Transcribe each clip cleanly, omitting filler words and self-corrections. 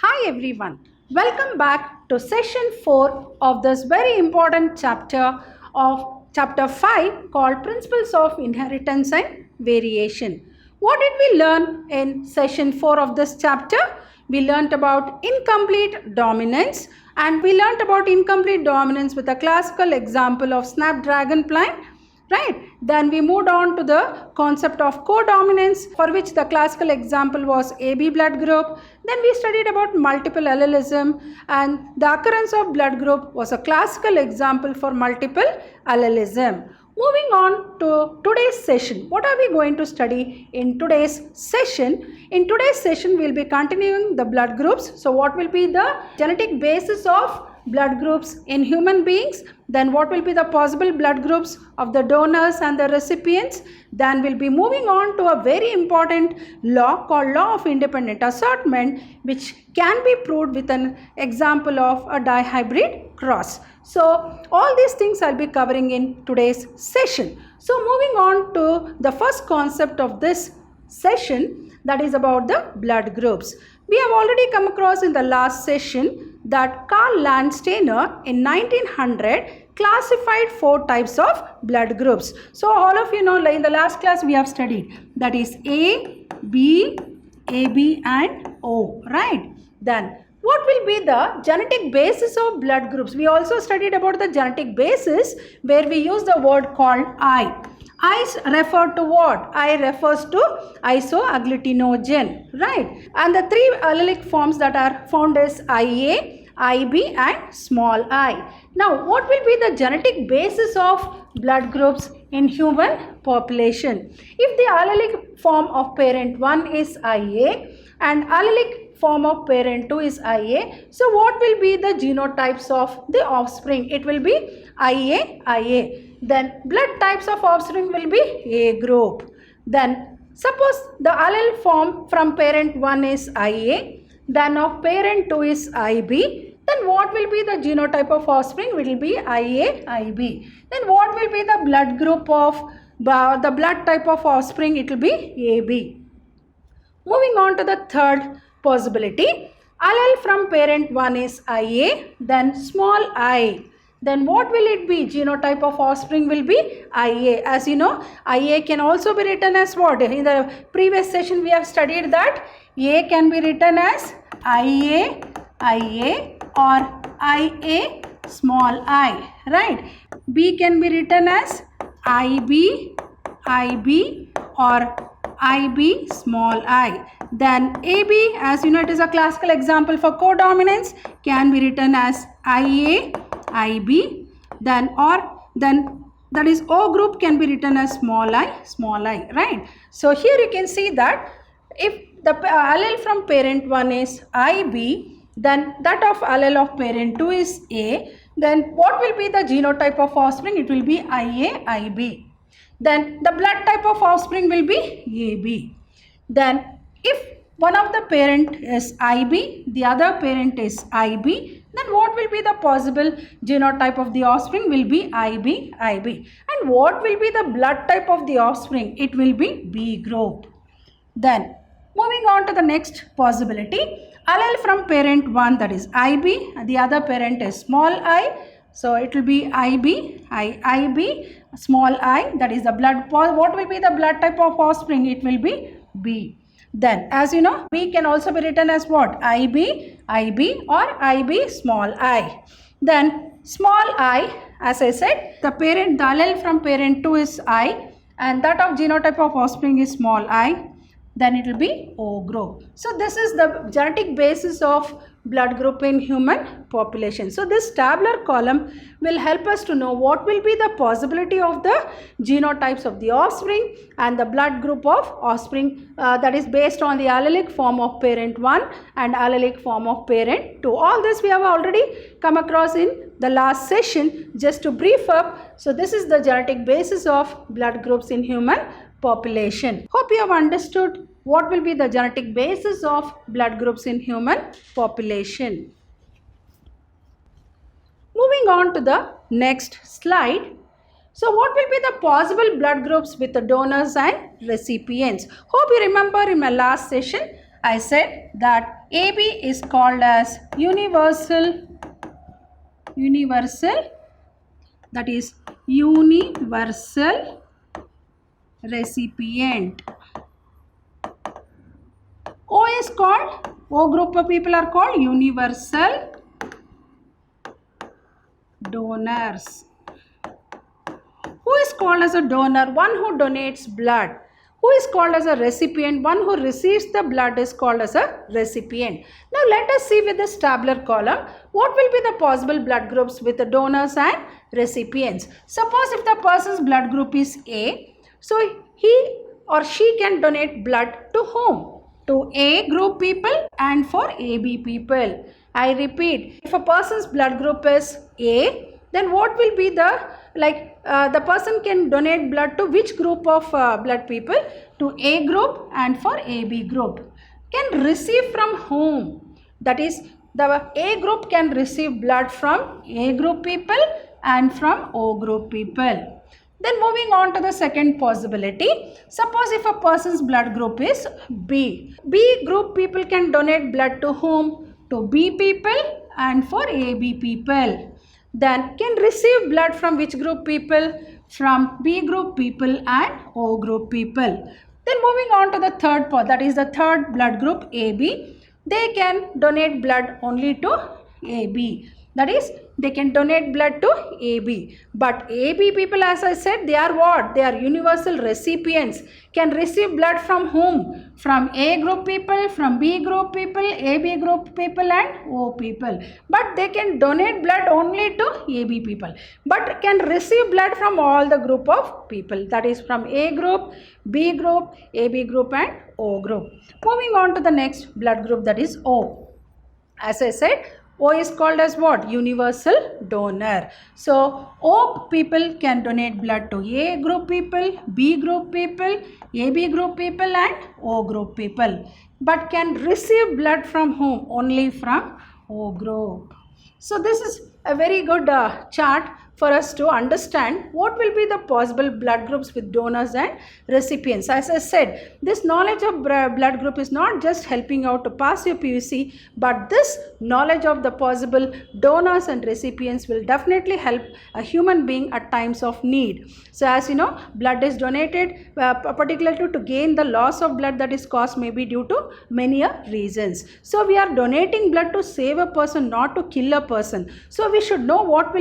Hi everyone, welcome back to session 4 of this very important chapter of chapter 5 called Principles of Inheritance and Variation. What did we learn in session 4 of this chapter? We learnt about incomplete dominance, and we learnt about incomplete dominance with a classical example of Snapdragon plant. Right, then we moved on to the concept of codominance, for which the classical example was AB blood group. Then we studied about multiple allelism, and the occurrence of blood group was a classical example for multiple allelism. Moving on to today's session, what are we going to study in today's session? In today's session, we will be continuing the blood groups. So what will be the genetic basis of blood groups in human beings? Then what will be the possible blood groups of the donors and the recipients? Then we'll be moving on to a very important law called law of independent assortment, which can be proved with an example of a dihybrid cross. So all these things I'll be covering in today's session. So moving on to the first concept of this session, that is about the blood groups. We have already come across in the last session that Karl Landsteiner in 1900 classified 4 types of blood groups. So all of you know, like in the last class we have studied, that is A, B, AB and O, right? Then what will be the genetic basis of blood groups? We also studied about the genetic basis, where we use the word called I. I refer to what? I refers to isoagglutinogen, right? And the 3 allelic forms that are found is IA, IB and small I. Now, what will be the genetic basis of blood groups in human population? If the allelic form of parent 1 is IA and allelic form of parent 2 is IA, so what will be the genotypes of the offspring? It will be IA. Then blood types of offspring will be A group. Then suppose the allele form from parent 1 is IA, then of parent 2 is IB, then what will be the genotype of offspring? It will be IB. Then what will be the blood group of the blood type of offspring? It will be AB. Moving on to the third possibility, allele from parent 1 is IA, then small I. Then what will it be? Genotype of offspring will be IA. As you know, IA can also be written as what? In the previous session we have studied that A can be written as IA or IA small I, right? B can be written as IB or IB small I. Then AB, as you know, it is a classical example for codominance, can be written as IA, IB, then that is O group can be written as small I, right? So here you can see that if the allele from parent 1 is IB, then that of allele of parent 2 is A, then what will be the genotype of offspring? It will be IA, IB. Then the blood type of offspring will be AB. Then if one of the parent is IB, the other parent is IB, then what will be the possible genotype of the offspring? Will be IB. And what will be the blood type of the offspring? It will be B group. Then moving on to the next possibility, allele from parent 1, that is IB, the other parent is small I. So it will be IB, small I, that is the blood. What will be the blood type of offspring? It will be B. Then as you know, B can also be written as what? IB or IB small I. Then small I, as I said, the allele from parent 2 is I, and that of genotype of offspring is small I. Then it will be O group. So this is the genetic basis of blood group in human population. So this tabular column will help us to know what will be the possibility of the genotypes of the offspring and the blood group of offspring that is based on the allelic form of parent 1 and allelic form of parent 2. All this we have already come across in the last session. Just to brief up, so this is the genetic basis of blood groups in human population. Hope you have understood what will be the genetic basis of blood groups in human population. Moving on to the next slide. So what will be the possible blood groups with the donors and recipients? Hope you remember in my last session I said that AB is called as universal, that is universal recipient. O is called, O group of people are called universal donors. Who is called as a donor? One who donates blood. Who is called as a recipient? One who receives the blood is called as a recipient. Now let us see with this tabular column what will be the possible blood groups with the donors and recipients. Suppose if the person's blood group is A, so he or she can donate blood to whom? To A group people and for AB people. I repeat, if a person's blood group is A, then what will be the the person can donate blood to which group of blood people? To A group and for AB group. Can receive from whom? That is, the A group can receive blood from A group people and from O group people. Then moving on to the second possibility, suppose if a person's blood group is B. B group people can donate blood to whom? To B people and for AB people. Then can receive blood from which group people? From B group people and O group people. Then moving on to the third part, that is the third blood group AB. They can donate blood only to AB. That is, they can donate blood to AB. But AB people, as I said, they are what? They are universal recipients. Can receive blood from whom? From A group people, from B group people, AB group people and O people. But they can donate blood only to AB people. But can receive blood from all the group of people. That is from A group, B group, AB group and O group. Moving on to the next blood group, that is O. As I said, O is called as what? Universal donor. So, O people can donate blood to A group people, B group people, AB group people and O group people. But can receive blood from whom? Only from O group. So, this is a very good chart for us to understand what will be the possible blood groups with donors and recipients. As I said, this knowledge of blood group is not just helping out to pass your PUC, but this knowledge of the possible donors and recipients will definitely help a human being at times of need. So as you know, blood is donated particularly to gain the loss of blood that is caused maybe due to many reasons. So we are donating blood to save a person, not to kill a person. So we should know what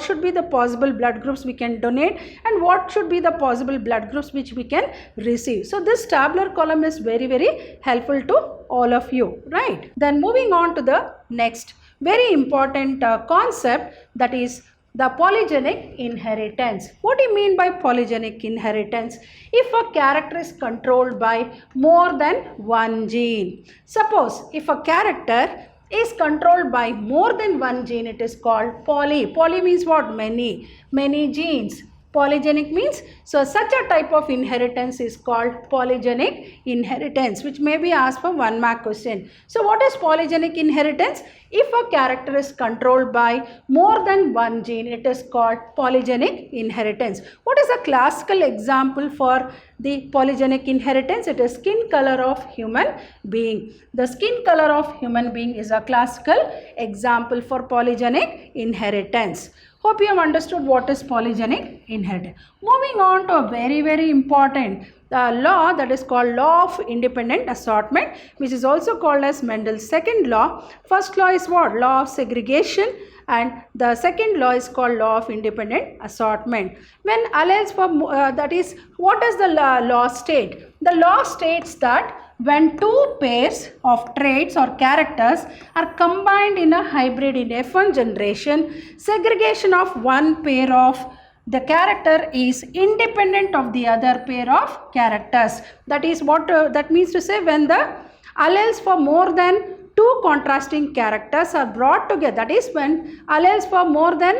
should be the possible blood groups we can donate and what should be the possible blood groups which we can receive. So this tabular column is very, very helpful to all of you, right? Then moving on to the next very important concept, that is the polygenic inheritance. What do you mean by polygenic inheritance? If a character is controlled by more than one gene. Suppose if a character is controlled by more than one gene, it is called poly. Poly means what? Many genes. Polygenic means, so such a type of inheritance is called polygenic inheritance, which may be asked for 1 mark question. So what is polygenic inheritance? If a character is controlled by more than one gene, it is called polygenic inheritance. What is a classical example for the polygenic inheritance? It is skin color of human being. The skin color of human being is a classical example for polygenic inheritance. Hope you have understood what is polygenic inheritance. Moving on to a very, very important law, that is called law of independent assortment, which is also called as Mendel's second law. First law is what? Law of segregation, and the second law is called law of independent assortment. When alleles for that is, what does the law state? The law states that when two pairs of traits or characters are combined in a hybrid in F1 generation, segregation of one pair of the character is independent of the other pair of characters. That is what that means to say, when the alleles for more than two contrasting characters are brought together, that is when alleles for more than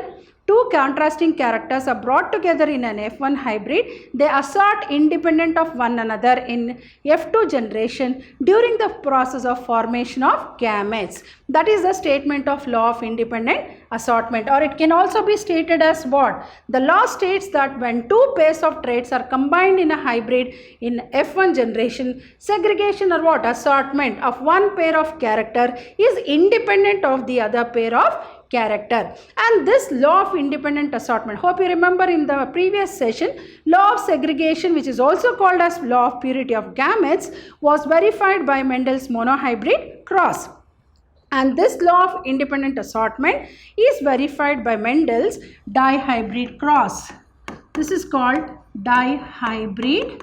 two contrasting characters are brought together in an F1 hybrid, they assort independent of one another in F2 generation during the process of formation of gametes. That is the statement of law of independent assortment, or it can also be stated as what? The law states that when two pairs of traits are combined in a hybrid in F1 generation, segregation or what? Assortment of one pair of character is independent of the other pair of character. And this law of independent assortment, hope you remember in the previous session, law of segregation, which is also called as law of purity of gametes, was verified by Mendel's monohybrid cross. And this law of independent assortment is verified by Mendel's dihybrid cross. This is called dihybrid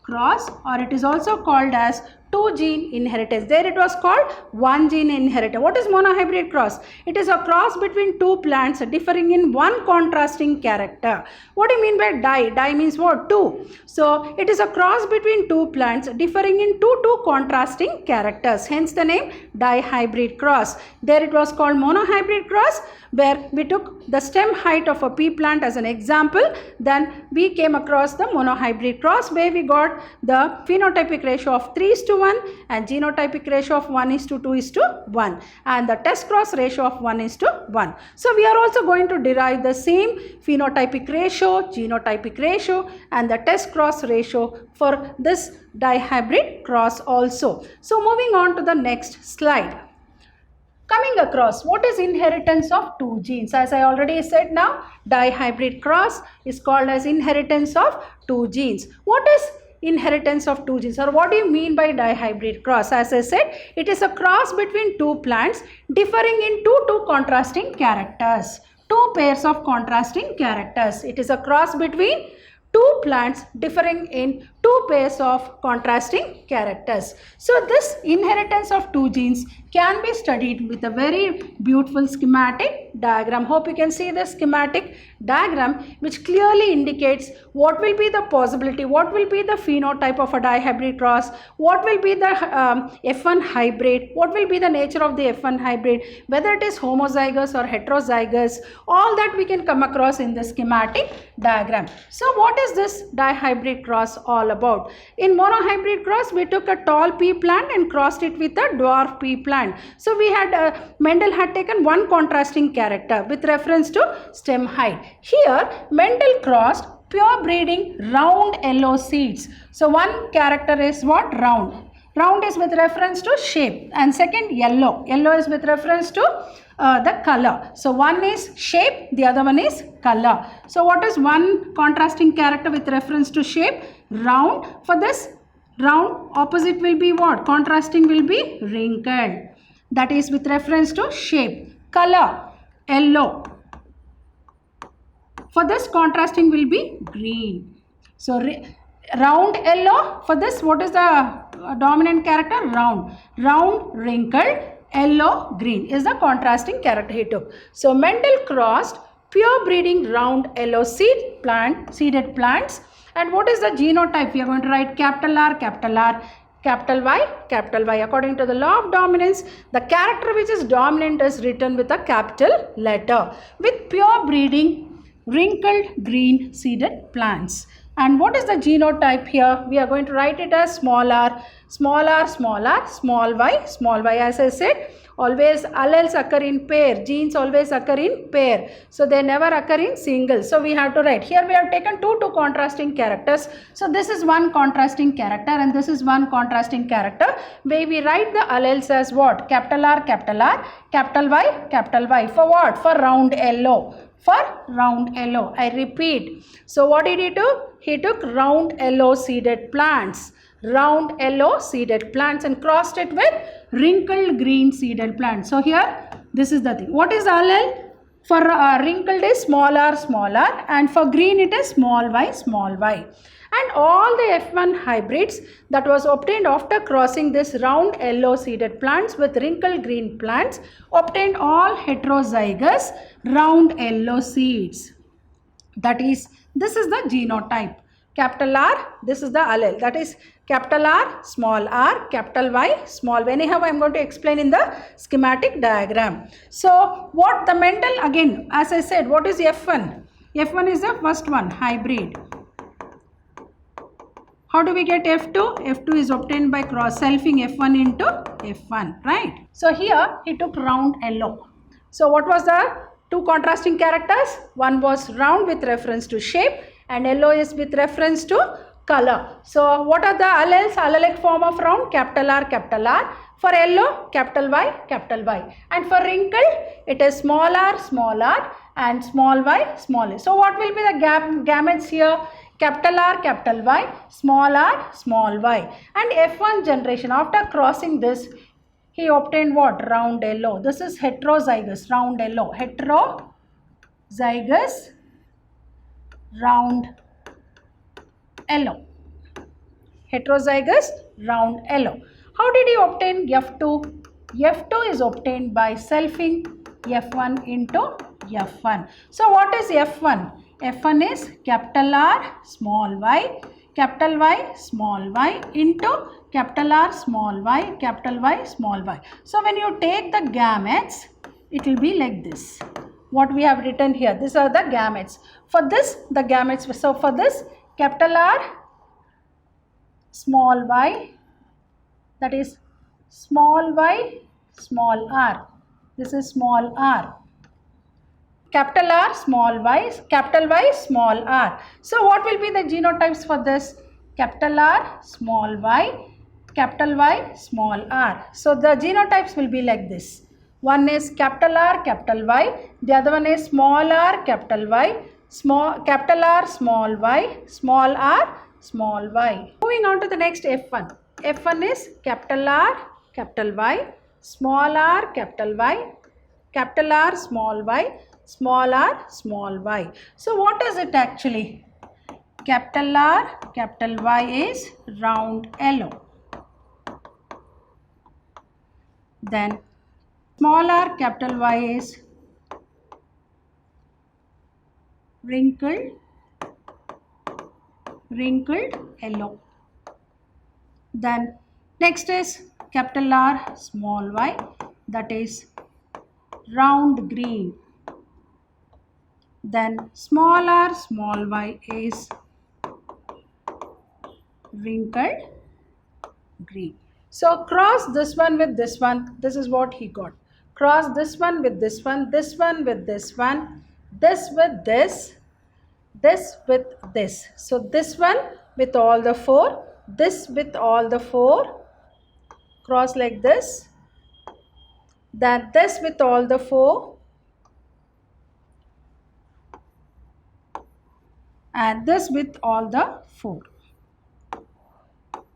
cross, or it is also called as two gene inheritance. There it was called one gene inheritance. What is monohybrid cross? It is a cross between two plants differing in one contrasting character. What do you mean by di? Di means what? Two. So it is a cross between two plants differing in two contrasting characters. Hence the name dihybrid cross. There it was called monohybrid cross, where we took the stem height of a pea plant as an example. Then we came across the monohybrid cross, where we got the phenotypic ratio of 3:1 and genotypic ratio of 1:2:1 and the test cross ratio of 1:1. So we are also going to derive the same phenotypic ratio, genotypic ratio and the test cross ratio for this dihybrid cross also. So moving on to the next slide. Coming across, what is inheritance of two genes? As I already said, now dihybrid cross is called as inheritance of two genes. What is inheritance of two genes, or what do you mean by dihybrid cross? As I said, it is a cross between two plants differing in two contrasting characters. Two pairs of contrasting characters. It is a cross between two plants differing in two pairs of contrasting characters. So this inheritance of two genes can be studied with a very beautiful schematic diagram. Hope you can see the schematic diagram, which clearly indicates what will be the possibility, what will be the phenotype of a dihybrid cross, what will be the F1 hybrid, what will be the nature of the F1 hybrid, whether it is homozygous or heterozygous. All that we can come across in the schematic diagram. So what is this dihybrid cross all about? In monohybrid cross, we took a tall pea plant and crossed it with a dwarf pea plant. So we had Mendel had taken one contrasting character with reference to stem height. Here Mendel crossed pure breeding round yellow seeds. So one character is what? Round. Round is with reference to shape, and second yellow. Yellow is with reference to the color. So one is shape, the other one is color. So what is one contrasting character with reference to shape? Round. For this round, opposite will be what? Contrasting will be wrinkled. That is with reference to shape. Color, yellow. For this, contrasting will be green. So round yellow. For this, what is the dominant character? Round. Round, wrinkled, yellow, green is the contrasting character he took. So Mendel crossed pure breeding round yellow seeded plants. And what is the genotype? We are going to write capital R, capital R, capital Y, capital Y. According to the law of dominance, the character which is dominant is written with a capital letter. With pure breeding wrinkled green seeded plants. And what is the genotype here? We are going to write it as small r, small r, small r, small y, small y. As I said, always alleles occur in pair, genes always occur in pair. So they never occur in single. So we have to write. Here we have taken two contrasting characters. So this is one contrasting character and this is one contrasting character, where we write the alleles as what? Capital R, capital R, capital Y, capital Y. For what? For round yellow. For round yellow. I repeat. So what did he do? He took round yellow seeded plants. Round yellow seeded plants and crossed it with wrinkled green seeded plants. So here this is the thing. What is allele? For wrinkled is small r, and for green it is small y, small y. And all the F1 hybrids that was obtained after crossing this round yellow seeded plants with wrinkled green plants obtained all heterozygous round yellow seeds. That is, this is the genotype. Capital R, this is the allele. That is capital R, small r, capital Y, small y. Anyhow, I am going to explain in the schematic diagram. So, what the Mendel, again, as I said, what is F1? F1 is the first one, hybrid. How do we get F2? F2 is obtained by cross-selfing F1 into F1, right? So, here he took round yellow. So, what was the two contrasting characters? One was round with reference to shape and yellow is with reference to color. So, what are the alleles? Allelic form of round? Capital R, capital R. For yellow, capital Y, capital Y. And for wrinkled, it is small r, and small y, small a. So, what will be the gametes here? Capital R, capital Y, small y. And F1 generation, after crossing this, he obtained what? Round yellow. This is heterozygous, round yellow. Heterozygous, round yellow. Heterozygous, round yellow. How did he obtain F2? F2 is obtained by selfing F1 into F1. So, what is F1? F1 is capital R, small y, capital Y, small y into capital R, small y, capital Y, small y. So, when you take the gametes, it will be like this. What we have written here, these are the gametes. For this, the gametes, so for this, capital R, small y, that is small y, small r. This is small r. Capital R, small y, capital Y, small r. So, what will be the genotypes for this? Capital R, small y, capital Y, small r. So, the genotypes will be like this. One is capital R, capital Y. The other one is small r, capital Y, capital R, small y, small r, small y. Moving on to the next F1. F1 is capital R, capital Y, small r, capital Y, capital R, small y, small r, small y. So, what is it actually? Capital R, capital Y is round yellow. Then small r, capital Y is wrinkled yellow. Then next is capital R, small y, that is round green. Then small r, small y is wrinkled green. So, cross this one with this one, this is what he got. Cross this one with this one, this one with this one, this with this with this. So, this one with all the four, this with all the four, cross like this, then this with all the four, and this with all the four.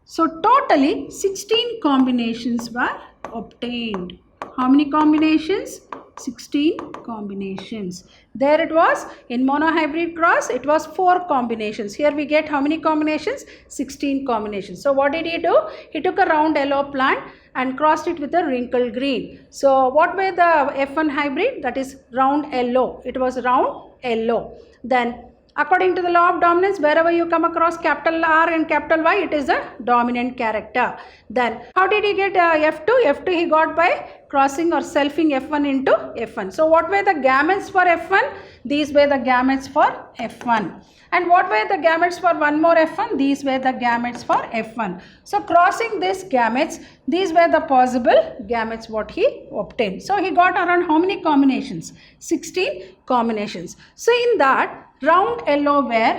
So, totally 16 combinations were obtained. How many combinations? 16 combinations. There it was. In monohybrid cross, it was 4 combinations. Here we get how many combinations? 16 combinations. So, what did he do? He took a round yellow plant and crossed it with a wrinkled green. So, what were the F1 hybrid? That is round yellow. It was round yellow. Then, according to the law of dominance, wherever you come across capital R and capital Y, it is a dominant character. Then, how did he get F2? F2 he got by crossing or selfing F1 into F1. So, what were the gametes for F1? These were the gametes for F1. And what were the gametes for one more F1? These were the gametes for F1. So, crossing these gametes, these were the possible gametes what he obtained. So, he got around how many combinations? 16 combinations. So, in that, round yellow were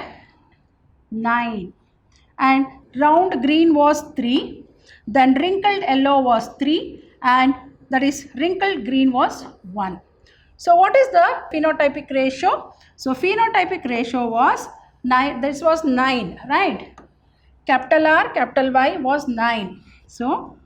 9 and round green was 3, then wrinkled yellow was 3 and that is wrinkled green was 1. So, what is the phenotypic ratio? So, phenotypic ratio was 9, this was 9, right? Capital R, capital Y was 9. So,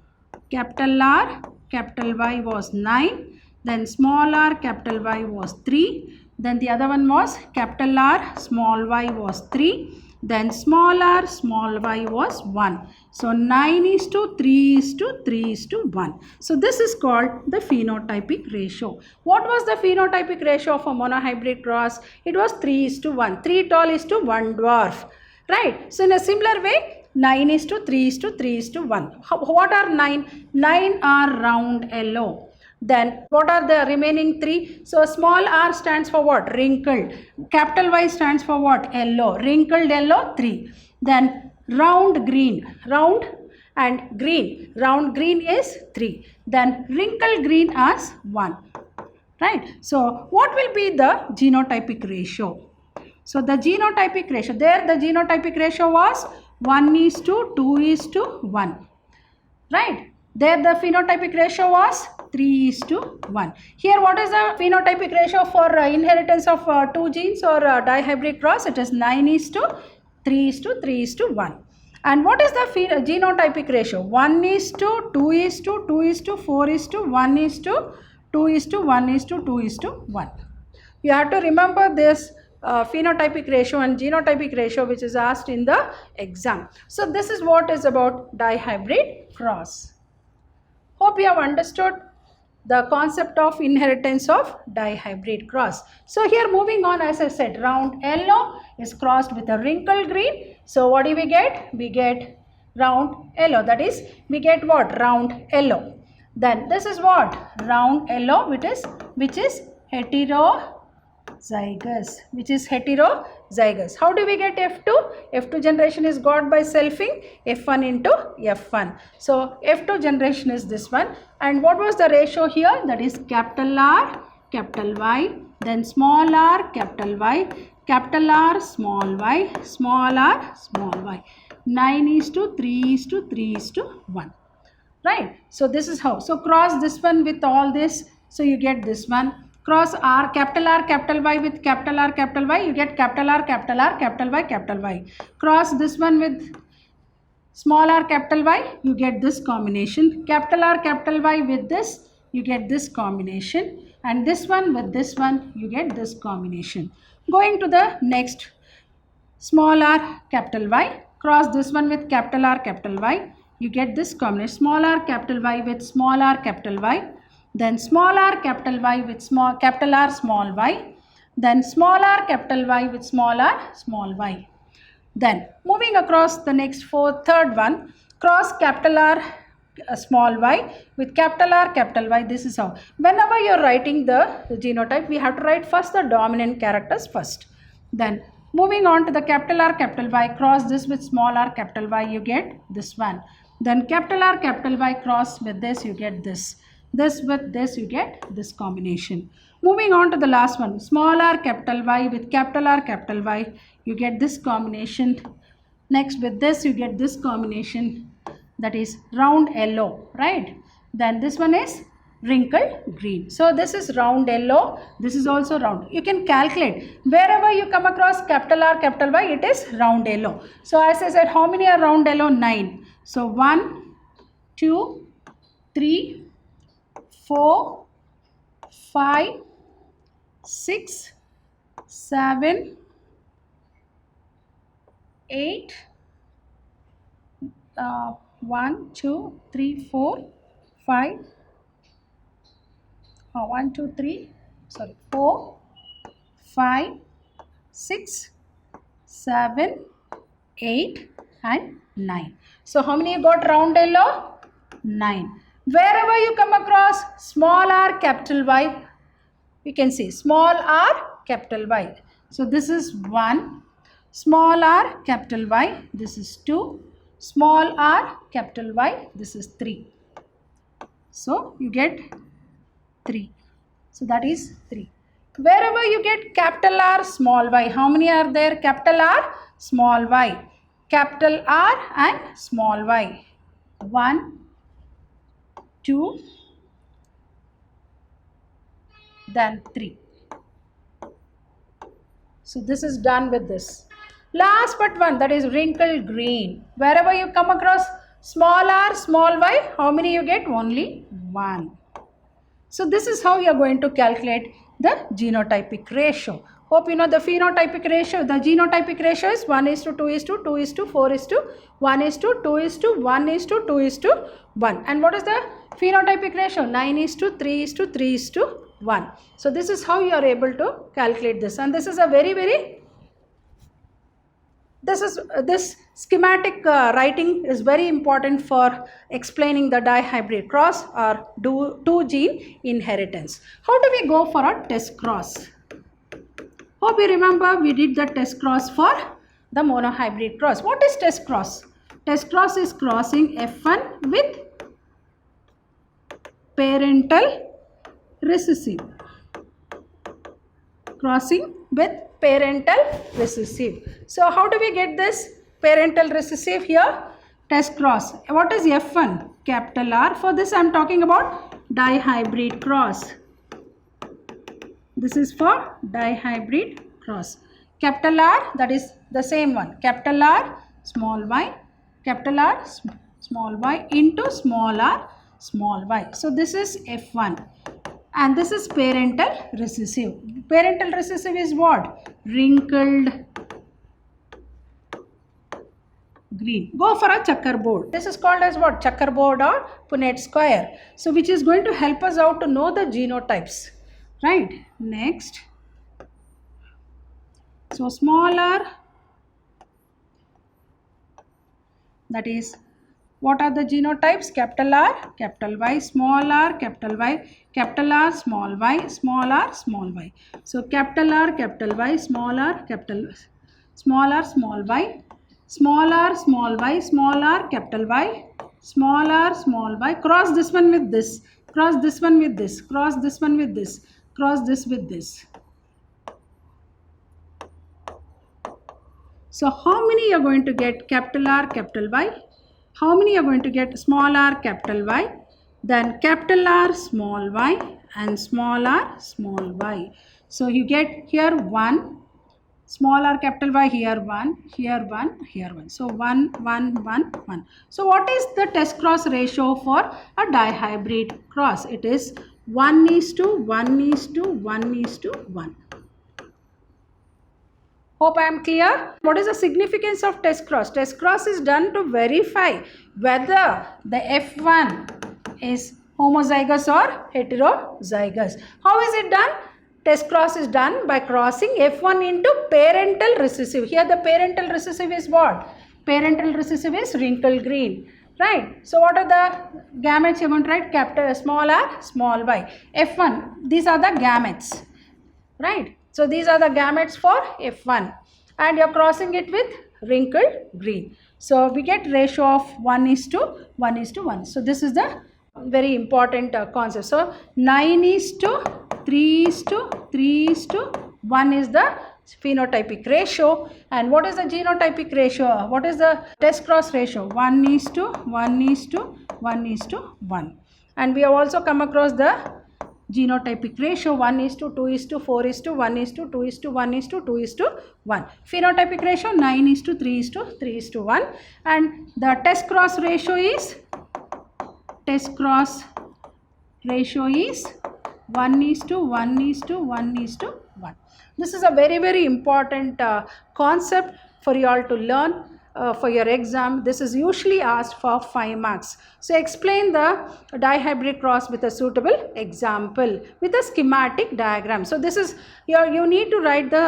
capital R, capital Y was 9, then small r, capital Y was 3. Then the other one was capital R, small y was 3. Then small r, small y was 1. So, 9:3:3:1. So, this is called the phenotypic ratio. What was the phenotypic ratio of a monohybrid cross? It was 3:1. 3 tall is to 1 dwarf. Right. So, in a similar way, 9 is to 3 is to 3 is to 1. What are 9? 9 are round yellow. Then what are the remaining 3? So small r stands for what? Wrinkled. Capital Y stands for what? Yellow. Wrinkled yellow 3. Then round green. Round and green. Round green is 3. Then wrinkled green as 1. Right. So what will be the genotypic ratio? So the genotypic ratio, there the genotypic ratio was 1 is to 2 is to 1. Right. There the phenotypic ratio was 3 is to 1. Here what is the phenotypic ratio for inheritance of 2 genes or dihybrid cross? It is 9 is to 3 is to 3 is to 1. And what is the genotypic ratio? 1 is to 2 is to 2 is to 4 is to 1 is to 2 is to 1 is to 2 is to 1. You have to remember this phenotypic ratio and genotypic ratio which is asked in the exam. So this is what is about dihybrid cross. Hope you have understood the concept of inheritance of dihybrid cross. So here moving on, as I said, round yellow is crossed with a wrinkled green. So what do we get? We get round yellow. That is, we get what? Round yellow. Then this is what? Round yellow which is heterozygous. Which is heterozygous. How do we get F2? F2 generation is got by selfing F1 into F1. So F2 generation is this one. And what was the ratio here? That is capital R, capital Y, then small r, capital Y, capital R, small y, small r, small y. 9 is to 3 is to 3 is to 1. Right. So this is how. So cross this one with all this. So you get this one. Cross R, capital Y with capital R, capital Y. You get capital R, capital R, capital Y, capital Y. Cross this one with small r, capital Y. You get this combination. Capital R, capital Y with this. You get this combination. And this one with this one. You get this combination. Going to the next. Small r, capital Y. Cross this one with capital R, capital Y. You get this combination. Small r, capital Y with small r, capital Y. Then small r, capital Y with capital R, small y. Then small r, capital Y with small r, small y. Then moving across the next third one. Cross capital R, small y with capital R, capital Y. This is how. Whenever you are writing the genotype, we have to write first the dominant characters first. Then moving on to the capital R, capital Y, cross this with small r, capital Y, you get this one. Then capital R, capital Y, cross with this, you get this. This with this, you get this combination. Moving on to the last one. Small r, capital Y with capital R, capital Y, you get this combination. Next with this, you get this combination. That is round yellow, right? Then this one is wrinkled green. So this is round yellow. This is also round. You can calculate. Wherever you come across capital R, capital Y, it is round yellow. So as I said, how many are round yellow? 9. So 1, 2, 3, 4, 5, 6, 7, 8, 1, 2, 3, 4, 5, 1, 2, 3, 4, 5, 6, 7, 8 and 9. So how many you got round yellow? 9. Wherever you come across small r, capital Y, you can see small r, capital Y. So this is 1, small r, capital Y, this is 2, small r, capital Y, this is 3. So you get 3. So that is 3. Wherever you get capital R, small y, how many are there? Capital R, small y, capital R and small y. 1, 2, then 3. So this is done with this. Last but one, that is wrinkled green. Wherever you come across small r, small y, how many you get? Only 1. So this is how you are going to calculate the genotypic ratio. Hope you know the phenotypic ratio. The genotypic ratio is 1 is to 2 is to 2 is to 4 is to 1 is to 2 is to 1 is to 2 is to 1. And what is the phenotypic ratio? 9 is to 3 is to 3 is to 1. So this is how you are able to calculate this. And this is a very this schematic writing is very important for explaining the dihybrid cross or two gene inheritance. How do we go for a test cross? Hope you remember we did the test cross for the monohybrid cross. What is test cross? Test cross is crossing F1 with parental recessive. Crossing with parental recessive. So how do we get this parental recessive here? Test cross. What is F1? Capital R. For this I am talking about dihybrid cross. This is for dihybrid cross. Capital R, that is the same one. Capital R, small y. Capital R, small y into small r, small y. So this is F1. And this is parental recessive. Parental recessive is what? Wrinkled green. Go for a checkerboard. This is called as what? Checkerboard or Punnett square. So which is going to help us out to know the genotypes. Right. Next. So smaller. That is, what are the genotypes? Capital R, capital Y, small r, capital Y, capital R, small y, small r, small y. So capital R, capital Y, small r, capital small r, small y, small r, small y, small r, capital Y, small r, small y. Cross this one with this, cross this one with this, cross this one with this, cross this with this. So how many you are going to get? Capital R, capital Y. How many you are going to get? Small r, capital Y. Then capital R, small y and small r, small y. So you get here 1, small r, capital Y, here 1, here 1, here 1. So 1, 1, 1, 1. So what is the test cross ratio for a dihybrid cross? It is 1:1:1:1. Hope I am clear. What is the significance of test cross? Test cross is done to verify whether the F1 is homozygous or heterozygous. How is it done? Test cross is done by crossing F1 into parental recessive. Here the parental recessive is what? Parental recessive is wrinkled green. Right. So what are the gametes you are going to write? Capital small r, small y. F1. These are the gametes. Right. So these are the gametes for F1 and you are crossing it with wrinkled green. So we get ratio of 1:1:1. So this is the very important concept. So 9:3:3:1 is the phenotypic ratio. And what is the genotypic ratio? What is the test cross ratio? 1:1:1:1. And we have also come across the genotypic ratio 1:2:4:1:2:1:2:1. Phenotypic ratio 9:3:3:1. And the test cross ratio is 1:1:1:1. This is a very, very important concept for you all to learn. For your exam. This is usually asked for 5 marks. So explain the dihybrid cross with a suitable example with a schematic diagram. So this is you need to write the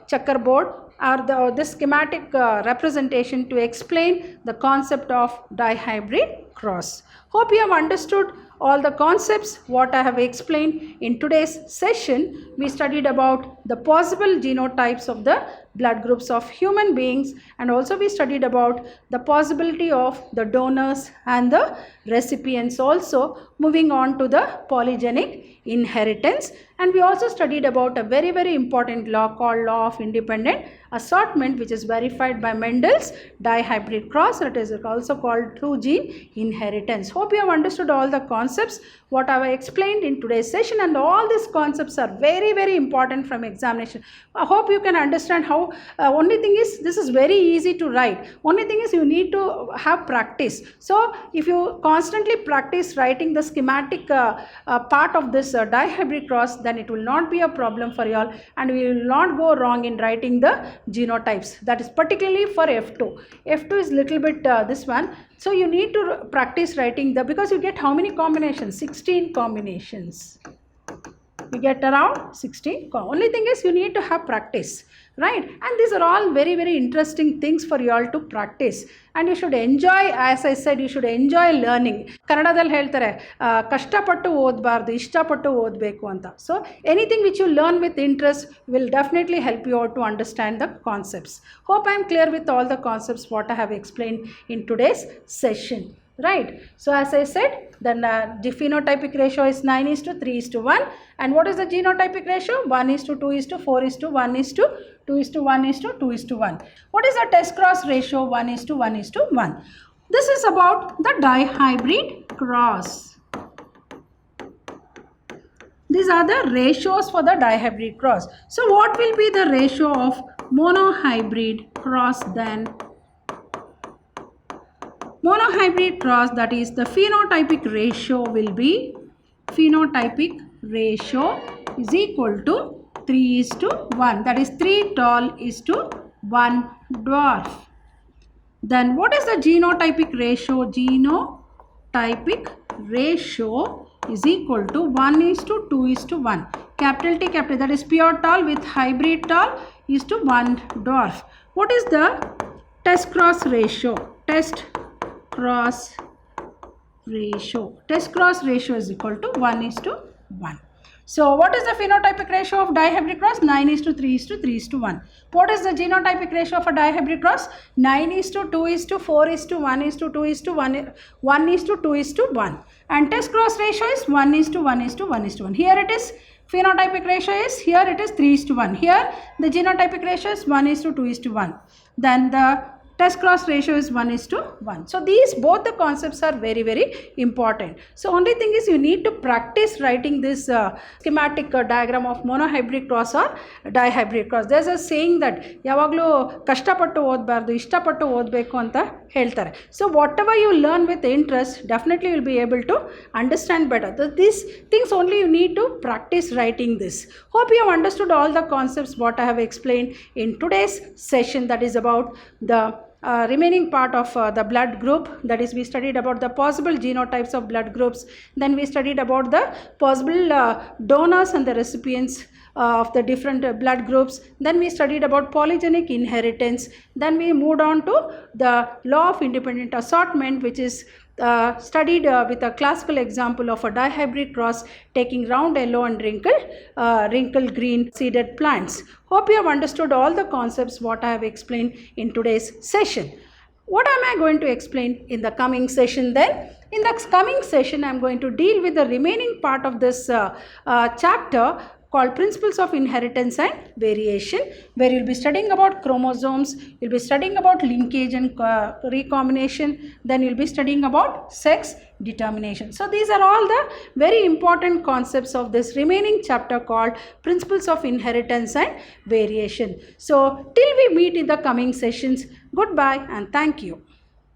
checkerboard or the schematic representation to explain the concept of dihybrid cross. Hope you have understood all the concepts what I have explained. In today's session, we studied about the possible genotypes of the blood groups of human beings, and also we studied about the possibility of the donors and the recipients also. Moving on to the polygenic inheritance, and we also studied about a very, very important law called law of independent assortment, which is verified by Mendel's dihybrid cross. It is also called two gene inheritance. Hope you have understood all the concepts what I have explained in today's session, and all these concepts are very, very important from examination. I hope you can understand how. Only thing is, this is very easy to write. Only thing is, you need to have practice. So if you constantly practice writing the schematic part of this dihybrid cross, then it will not be a problem for you all, and we will not go wrong in writing the genotypes. That is particularly for F2. F2 is little bit this one. So you need to practice writing because you get how many combinations? 16 combinations. you get around 16. Only thing is you need to have practice, right? And these are all very, very interesting things for you all to practice. And you should enjoy, as I said, you should enjoy learning. ಕನ್ನಡದಲ್ಲಿ ಹೇಳ್ತಾರೆ ಕಷ್ಟಪಟ್ಟು ಓದಬಾರ್ದು, ಇಷ್ಟಪಟ್ಟು ಓದಬೇಕು ಅಂತ. So anything which you learn with interest will definitely help you out to understand the concepts. Hope I am clear with all the concepts what I have explained in today's session. Right. So as I said, then the phenotypic ratio is 9:3:1. And what is the genotypic ratio? 1:4:4:1:2:1:2:1. What is the test cross ratio? 1:1:1. This is about the dihybrid cross. These are the ratios for the dihybrid cross. So what will be the ratio of monohybrid cross then? Monohybrid cross, that is the phenotypic ratio will be, phenotypic ratio is equal to 3:1. That is 3 tall is to 1 dwarf. Then what is the genotypic ratio? Genotypic ratio is equal to 1:2:1. Capital T, capital, that is pure tall with hybrid tall is to 1 dwarf. What is the test cross ratio? Test cross ratio is equal to 1:1. So what is the phenotypic ratio of dihybrid cross? 9:3:3:1. What is the genotypic ratio for dihybrid cross? 9:2:4:1:2:1:1. And test cross ratio is 1:1:1:1. Here it is phenotypic ratio is, here it is 3:1. Here the genotypic ratio is 1:2:1. Then the test cross ratio is 1:1. So these both the concepts are very, very important. So only thing is you need to practice writing this schematic diagram of monohybrid cross or dihybrid cross. There's a saying that ಯಾವಾಗಲೂ ಕಷ್ಟಪಟ್ಟು ಓದಬಾರ್ದು, ಇಷ್ಟಪಟ್ಟು ಓದಬೇಕು ಅಂತ ಹೇಳ್ತಾರೆ. So whatever you learn with interest, definitely you will be able to understand better. These things only you need to practice writing this. Hope you have understood all the concepts what I have explained in today's session, that is about the remaining part of the blood group. That is, we studied about the possible genotypes of blood groups. Then we studied about the possible donors and the recipients of the different blood groups. Then we studied about polygenic inheritance. Then we moved on to the law of independent assortment, which is studied with a classical example of a dihybrid cross taking round yellow and wrinkled green seeded plants. Hope you have understood all the concepts what I have explained in today's session. What am I going to explain in the coming session then? In the coming session, I am going to deal with the remaining part of this chapter called Principles of Inheritance and Variation, where you will be studying about chromosomes, you will be studying about linkage and recombination, then you will be studying about sex determination. So these are all the very important concepts of this remaining chapter called Principles of Inheritance and Variation. So till we meet in the coming sessions, goodbye and thank you.